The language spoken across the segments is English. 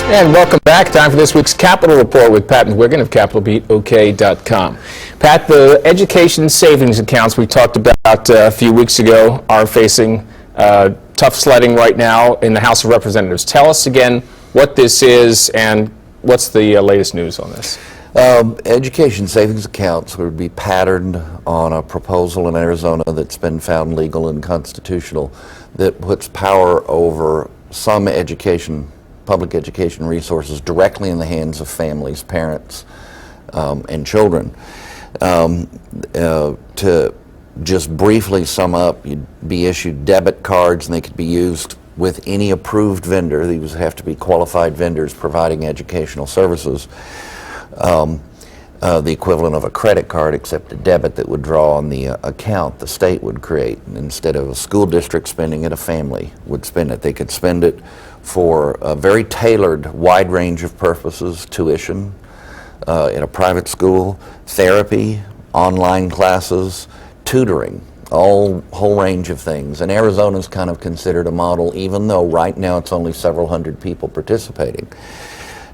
And welcome back. Time for this week's Capitol Report with Pat McGuigan of CapitolBeatOK.com. Pat, the education savings accounts we talked about a few weeks ago are facing tough sledding right now in the House of Representatives. Tell us again what this is and what's the latest news on this. Education savings accounts would be patterned on a proposal in Arizona that's been found legal and constitutional that puts power over some public education resources directly in the hands of families, parents, and children. To just briefly sum up, you'd be issued debit cards and they could be used with any approved vendor. These have to be qualified vendors providing educational services. The equivalent of a credit card, except a debit that would draw on the account the state would create. And instead of a school district spending it, a family would spend it. They could spend it for a very tailored wide range of purposes: tuition in a private school, therapy, online classes, tutoring, whole range of things. And Arizona's kind of considered a model, even though right now it's only several hundred people participating.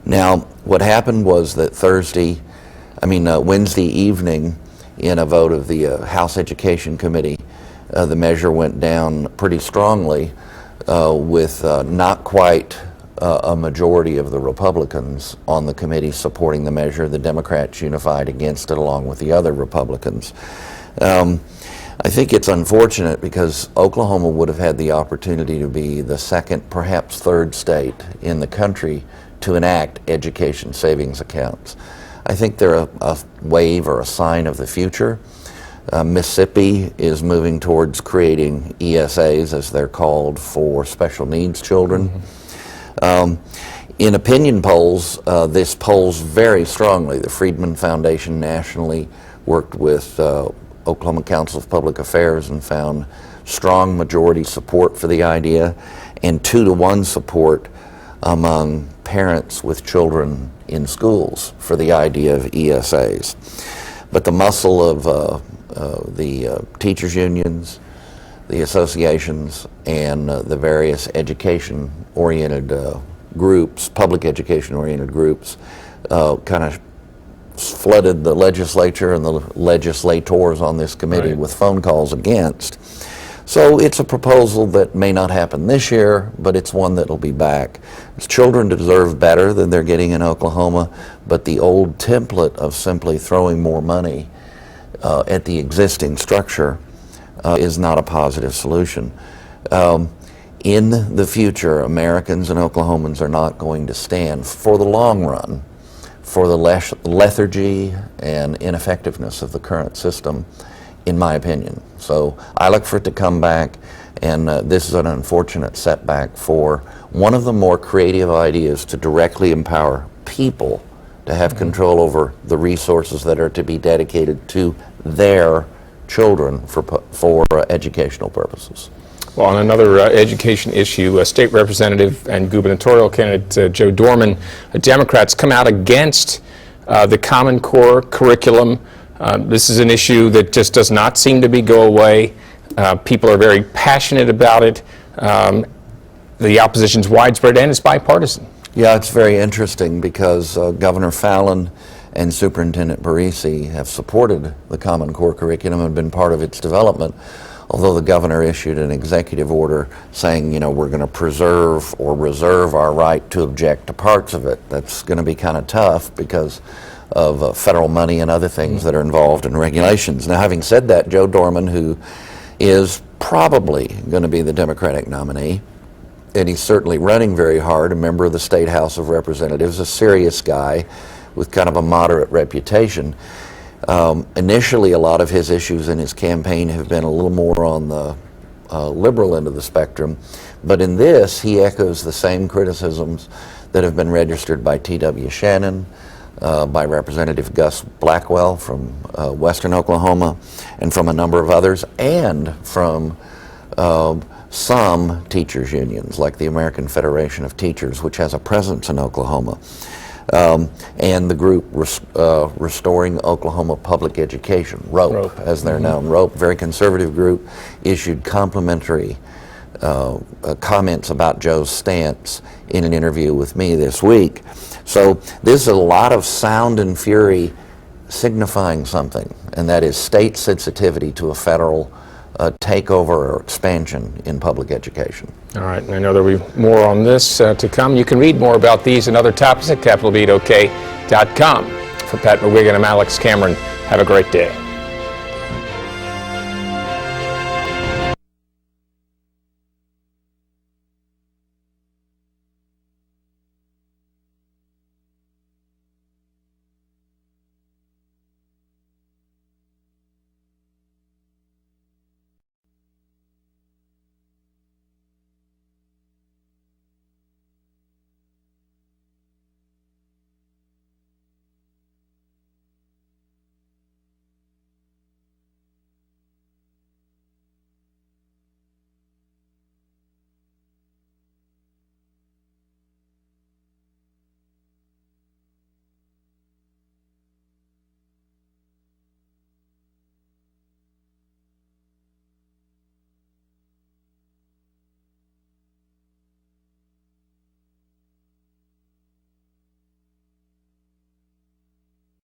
Now, what happened was that Wednesday evening, in a vote of the House Education Committee, the measure went down pretty strongly with not quite a majority of the Republicans on the committee supporting the measure. The Democrats unified against it along with the other Republicans. I think it's unfortunate because Oklahoma would have had the opportunity to be the second, perhaps third state in the country to enact education savings accounts. I think they're a wave or a sign of the future. Mississippi is moving towards creating ESAs, as they're called, for special needs children. In opinion polls, this polls very strongly. The Friedman Foundation nationally worked with Oklahoma Council of Public Affairs and found strong majority support for the idea and 2-to-1 support among parents with children in schools for the idea of ESAs. But the muscle of the teachers' unions, the associations, and the various education-oriented groups, public education-oriented groups, kind of flooded the legislature and the legislators on this committee with phone calls against. So it's a proposal that may not happen this year, but it's one that will be back. Children deserve better than they're getting in Oklahoma, but the old template of simply throwing more money at the existing structure is not a positive solution. In the future, Americans and Oklahomans are not going to stand for the long run for the lethargy and ineffectiveness of the current system, in my opinion. So I look for it to come back, and this is an unfortunate setback for one of the more creative ideas to directly empower people to have control over the resources that are to be dedicated to their children for educational purposes. Well, on another education issue, State Representative and gubernatorial candidate Joe Dorman, Democrats, come out against the Common Core curriculum. This is an issue that just does not seem to go away. People are very passionate about it. The opposition's widespread and it's bipartisan. Yeah, it's very interesting because Governor Fallin and Superintendent Barisi have supported the Common Core curriculum and been part of its development, although the governor issued an executive order saying, we're going to preserve or reserve our right to object to parts of it. That's going to be kind of tough because of federal money and other things that are involved in regulations. Now, having said that, Joe Dorman, who is probably going to be the Democratic nominee, and he's certainly running very hard, a member of the State House of Representatives, a serious guy with kind of a moderate reputation. Initially, a lot of his issues in his campaign have been a little more on the liberal end of the spectrum, but in this, he echoes the same criticisms that have been registered by T.W. Shannon, by Representative Gus Blackwell from western Oklahoma, and from a number of others, and from some teachers' unions, like the American Federation of Teachers, which has a presence in Oklahoma, and the group Restoring Oklahoma Public Education, ROPE, as they're known. ROPE, very conservative group, issued complimentary comments about Joe's stance in an interview with me this week. So this is a lot of sound and fury signifying something, and that is state sensitivity to a federal takeover or expansion in public education. All right, and I know there will be more on this to come. You can read more about these and other topics at CapitolBeatOK.com. For Pat McGuigan, I'm Alex Cameron. Have a great day.